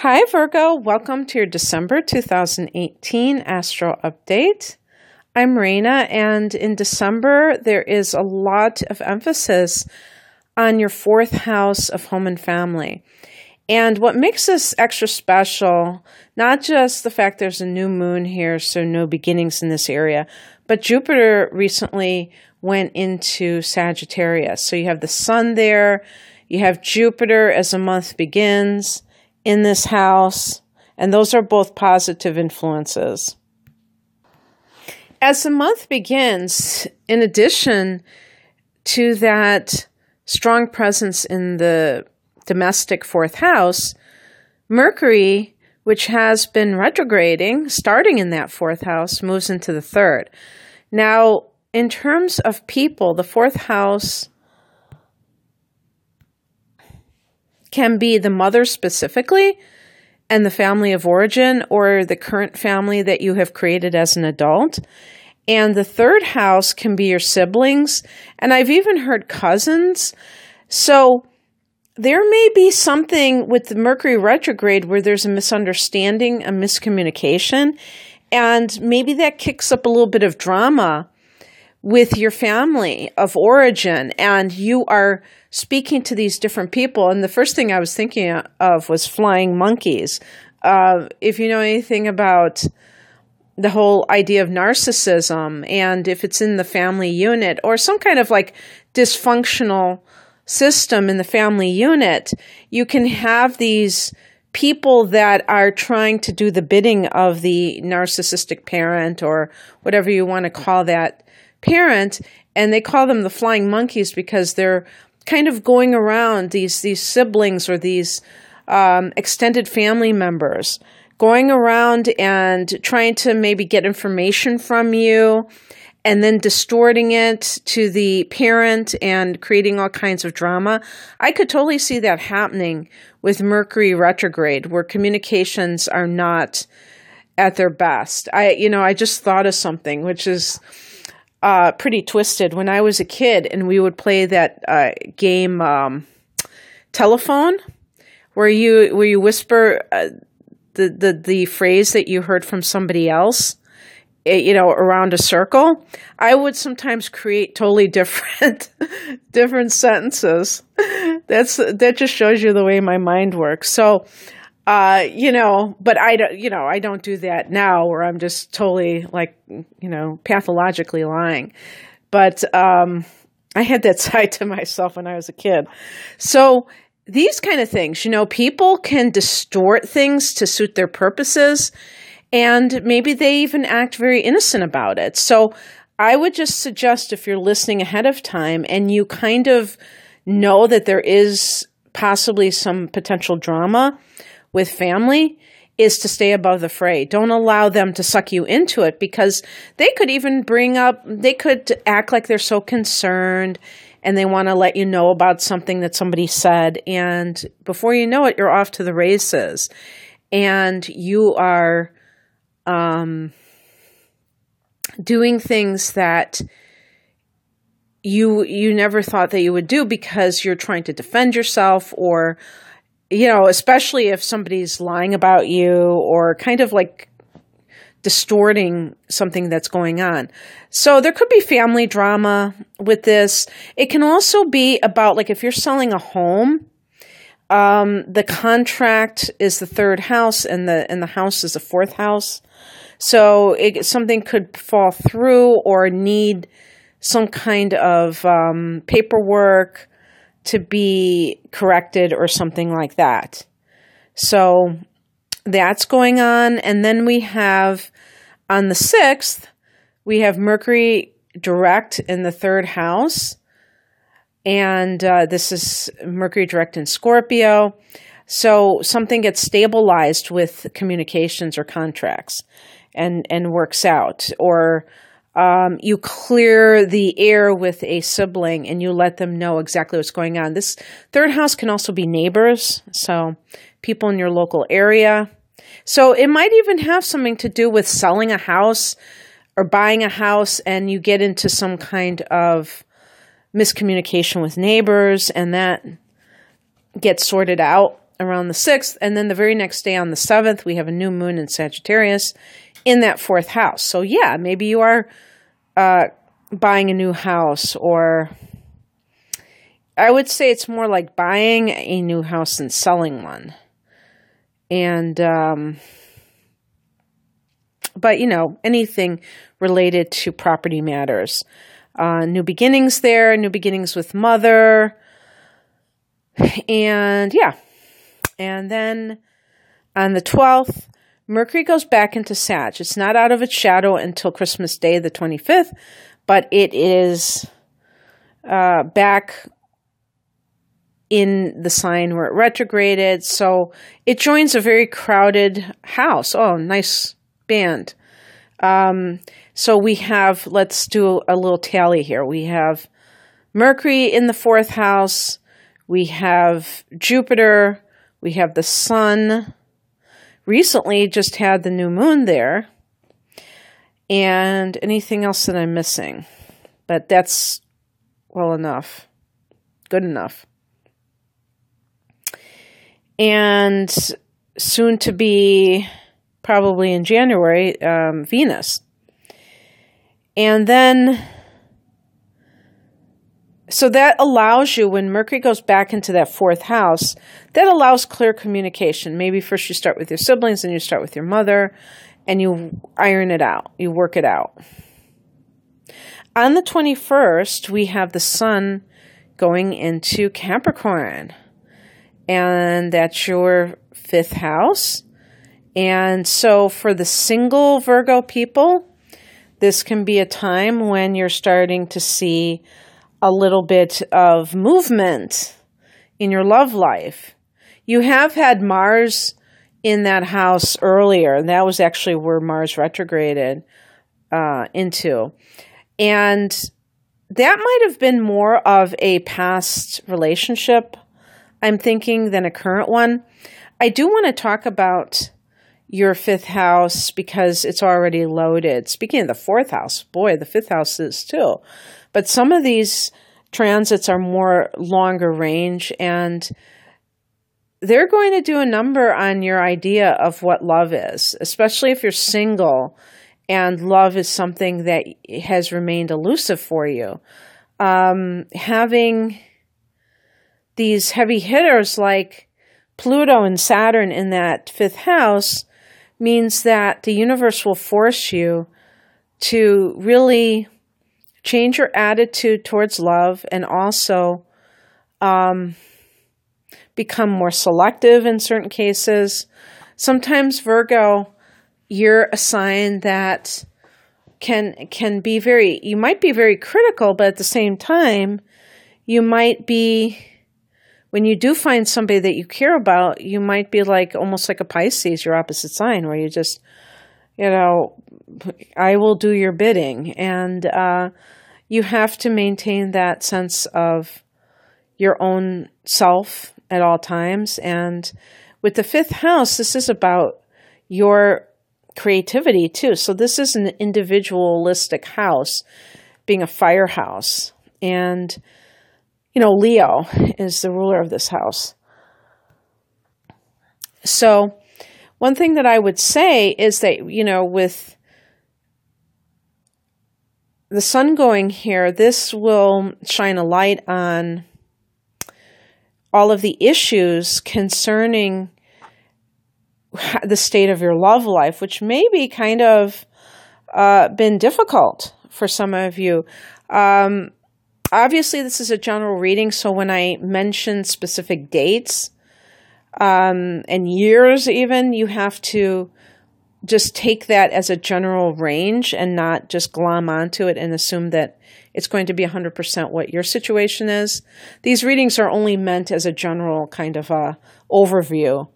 Hi, Virgo. Welcome to your December 2018 Astro Update. I'm Raina, and in December, there is a lot of emphasis on your fourth house of home and family. And what makes this extra special, not just the fact there's a new moon here, so no beginnings in this area, but Jupiter recently went into Sagittarius. So you have the sun there, you have Jupiter as the month begins in this house, and those are both positive influences. As the month begins, in addition to that strong presence in the domestic fourth house, Mercury, which has been retrograding, starting in that fourth house, moves into the third. Now, in terms of people, the fourth house can be the mother specifically and the family of origin, or the current family that you have created as an adult. And the third house can be your siblings. And I've even heard cousins. So there may be something with the Mercury retrograde where there's a misunderstanding, a miscommunication, and maybe that kicks up a little bit of drama with your family of origin, and you are speaking to these different people. And the first thing I was thinking of was flying monkeys. If you know anything about the whole idea of narcissism, and if it's in the family unit or some kind of like dysfunctional system in the family unit, you can have these people that are trying to do the bidding of the narcissistic parent, or whatever you want to call that parent, and they call them the flying monkeys because they're kind of going around these siblings or these extended family members, going around and trying to maybe get information from you and then distorting it to the parent and creating all kinds of drama. I could totally see that happening with Mercury retrograde, where communications are not at their best. I just thought of something which is pretty twisted. When I was a kid and we would play that game telephone, where you whisper the phrase that you heard from somebody else, around a circle, I would sometimes create totally different sentences. That just shows you the way my mind works. So, but I don't do that now, where I'm just totally pathologically lying. But I had that side to myself when I was a kid. So these kind of things, people can distort things to suit their purposes, and maybe they even act very innocent about it. So I would just suggest, if you're listening ahead of time and you kind of know that there is possibly some potential drama with family, is to stay above the fray. Don't allow them to suck you into it, because they could even they could act like they're so concerned and they want to let you know about something that somebody said. And before you know it, you're off to the races. And you are doing things that you never thought that you would do, because you're trying to defend yourself, or especially if somebody's lying about you or kind of like distorting something that's going on. So there could be family drama with this. It can also be about, like, if you're selling a home, the contract is the third house and the house is the fourth house. So something could fall through or need some kind of paperwork to be corrected or something like that. So that's going on. And then we have, on the 6th, we have Mercury direct in the third house. And this is Mercury direct in Scorpio. So something gets stabilized with communications or contracts and works out. Or you clear the air with a sibling and you let them know exactly what's going on. This third house can also be neighbors, so people in your local area. So it might even have something to do with selling a house or buying a house, and you get into some kind of miscommunication with neighbors, and that gets sorted out. around the 6th. And then the very next day on the 7th, we have a new moon in Sagittarius in that 4th house. So yeah, maybe you are buying a new house, or I would say it's more like buying a new house than selling one. And, but anything related to property matters. New beginnings there, new beginnings with mother. And yeah. And then on the 12th, Mercury goes back into Sag. It's not out of its shadow until Christmas Day, the 25th, but it is back in the sign where it retrograded. So it joins a very crowded house. Oh, nice band. So we have, let's do a little tally here. We have Mercury in the 4th house. We have Jupiter. We have the Sun. Recently just had the new moon there. And anything else that I'm missing? But that's well enough. Good enough. And soon to be, probably in January, Venus. And then, so that allows you, when Mercury goes back into that 4th house, that allows clear communication. Maybe first you start with your siblings, then you start with your mother, and you iron it out. You work it out. On the 21st, we have the Sun going into Capricorn. And that's your 5th house. And so for the single Virgo people, this can be a time when you're starting to see a little bit of movement in your love life. You have had Mars in that house earlier, and that was actually where Mars retrograded into. And that might have been more of a past relationship, I'm thinking, than a current one. I do want to talk about your 5th house because it's already loaded. Speaking of the 4th house, boy, the 5th house is too. But some of these transits are more longer range, and they're going to do a number on your idea of what love is, especially if you're single and love is something that has remained elusive for you. Having these heavy hitters like Pluto and Saturn in that 5th house means that the universe will force you to really change your attitude towards love, and also become more selective in certain cases. Sometimes, Virgo, you're a sign that can be very, you might be very critical, but at the same time, you might be, when you do find somebody that you care about, you might be like, almost like a Pisces, your opposite sign, where you just, I will do your bidding. And you have to maintain that sense of your own self at all times. And with the 5th house, this is about your creativity too. So this is an individualistic house, being a fire house. And, Leo is the ruler of this house. So one thing that I would say is that, with the Sun going here, this will shine a light on all of the issues concerning the state of your love life, which may be kind of been difficult for some of you. Obviously, this is a general reading, so when I mention specific dates and years even, you have to just take that as a general range and not just glom onto it and assume that it's going to be 100% what your situation is. These readings are only meant as a general kind of overview.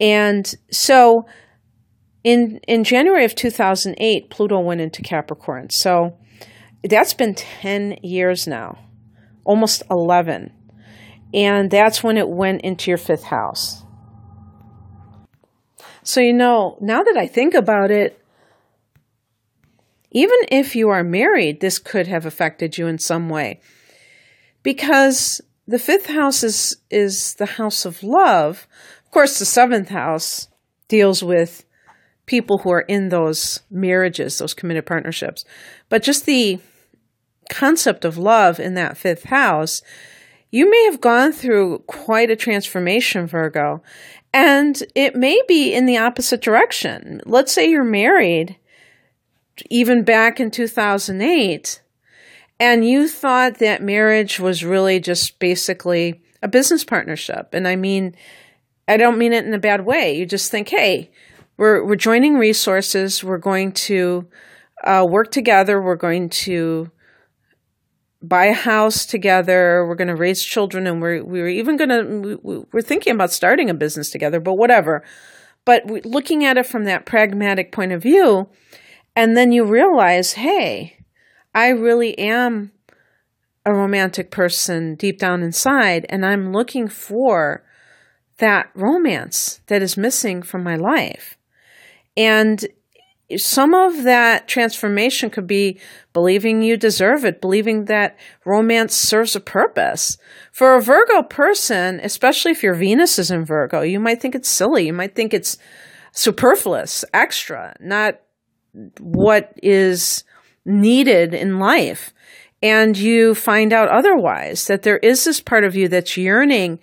And so in January of 2008, Pluto went into Capricorn. So that's been 10 years now, almost 11. And that's when it went into your 5th house. So, now that I think about it, even if you are married, this could have affected you in some way. Because the fifth house is the house of love. Of course, the seventh house deals with people who are in those marriages, those committed partnerships. But just the concept of love in that fifth house, you may have gone through quite a transformation, Virgo, and it may be in the opposite direction. Let's say you're married even back in 2008, and you thought that marriage was really just basically a business partnership. And I don't mean it in a bad way. You just think, hey, we're joining resources. We're going to work together. We're going to buy a house together. We're going to raise children, and we're thinking about starting a business together, but whatever. But looking at it from that pragmatic point of view, and then you realize, hey, I really am a romantic person deep down inside, and I'm looking for that romance that is missing from my life. And some of that transformation could be believing you deserve it, believing that romance serves a purpose. For a Virgo person, especially if your Venus is in Virgo, you might think it's silly. You might think it's superfluous, extra, not what is needed in life. And you find out otherwise, that there is this part of you that's yearning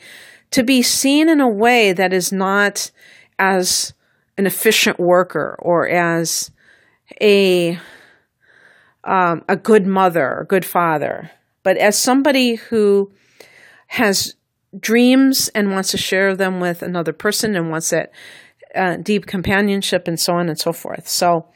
to be seen in a way that is not as an efficient worker or as a good mother or good father, but as somebody who has dreams and wants to share them with another person and wants that deep companionship and so on and so forth. So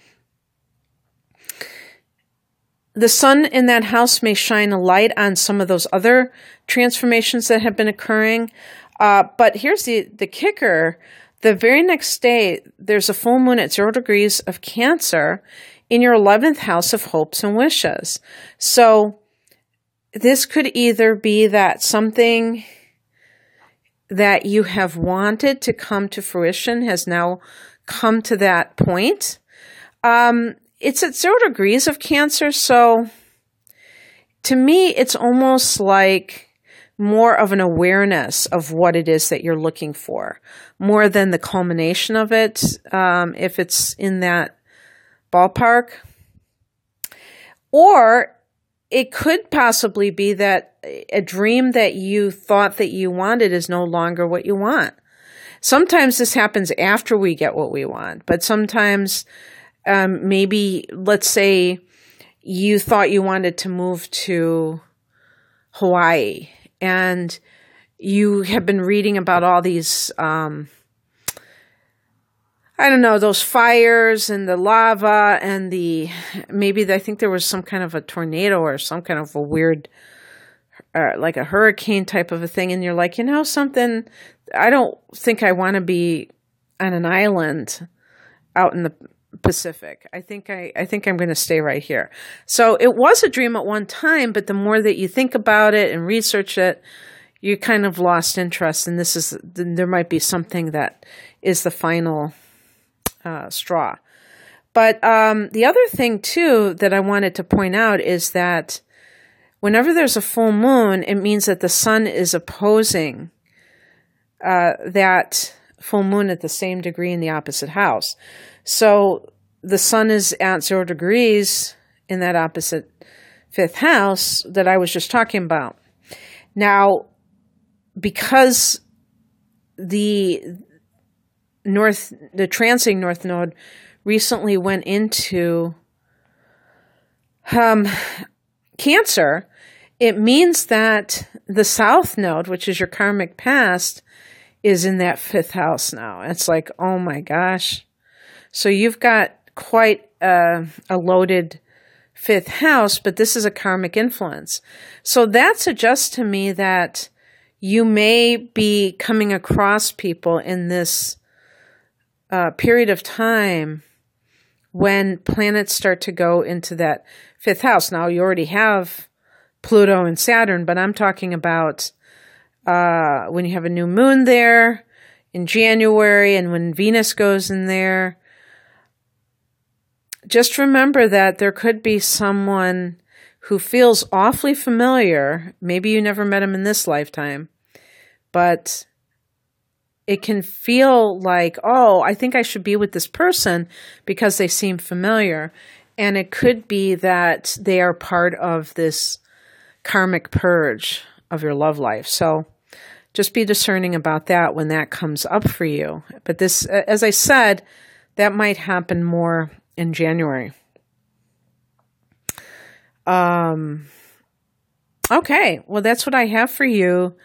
the sun in that house may shine a light on some of those other transformations that have been occurring. But here's the kicker. The very next day, there's a full moon at 0 degrees of Cancer in your 11th house of hopes and wishes. So this could either be that something that you have wanted to come to fruition has now come to that point. It's at 0 degrees of Cancer, so to me, it's almost like more of an awareness of what it is that you're looking for, more than the culmination of it, if it's in that ballpark. Or it could possibly be that a dream that you thought that you wanted is no longer what you want. Sometimes this happens after we get what we want, but sometimes maybe, let's say you thought you wanted to move to Hawaii, and you have been reading about all these, those fires and the lava and I think there was some kind of a tornado or some kind of a weird, like a hurricane type of a thing. And you're like, something, I don't think I want to be on an island out in the Pacific. I think I'm going to stay right here. So it was a dream at one time, but the more that you think about it and research it, you kind of lost interest. And there might be something that is the final straw. But the other thing too that I wanted to point out is that whenever there's a full moon, it means that the sun is opposing that full moon at the same degree in the opposite house. So the sun is at 0 degrees in that opposite fifth house that I was just talking about. Now, because the transiting north node recently went into Cancer, it means that the south node, which is your karmic past, is in that fifth house now. It's like, oh my gosh. So you've got quite a loaded fifth house, but this is a karmic influence. So that suggests to me that you may be coming across people in this period of time when planets start to go into that fifth house. Now, you already have Pluto and Saturn, but I'm talking about when you have a new moon there in January and when Venus goes in there. Just remember that there could be someone who feels awfully familiar. Maybe you never met him in this lifetime, but it can feel like, oh, I think I should be with this person because they seem familiar. And it could be that they are part of this karmic purge of your love life. So just be discerning about that when that comes up for you. But this, as I said, that might happen more in January. Okay, well, that's what I have for you,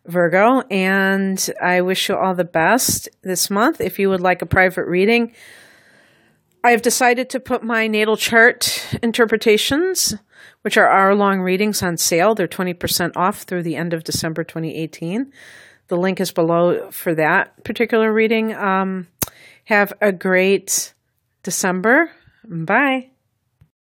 Virgo, and I wish you all the best this month. If you would like a private reading, I have decided to put my natal chart interpretations, which are hour-long readings, on sale. They're 20% off through the end of December 2018. The link is below for that particular reading. Have a great December. Bye.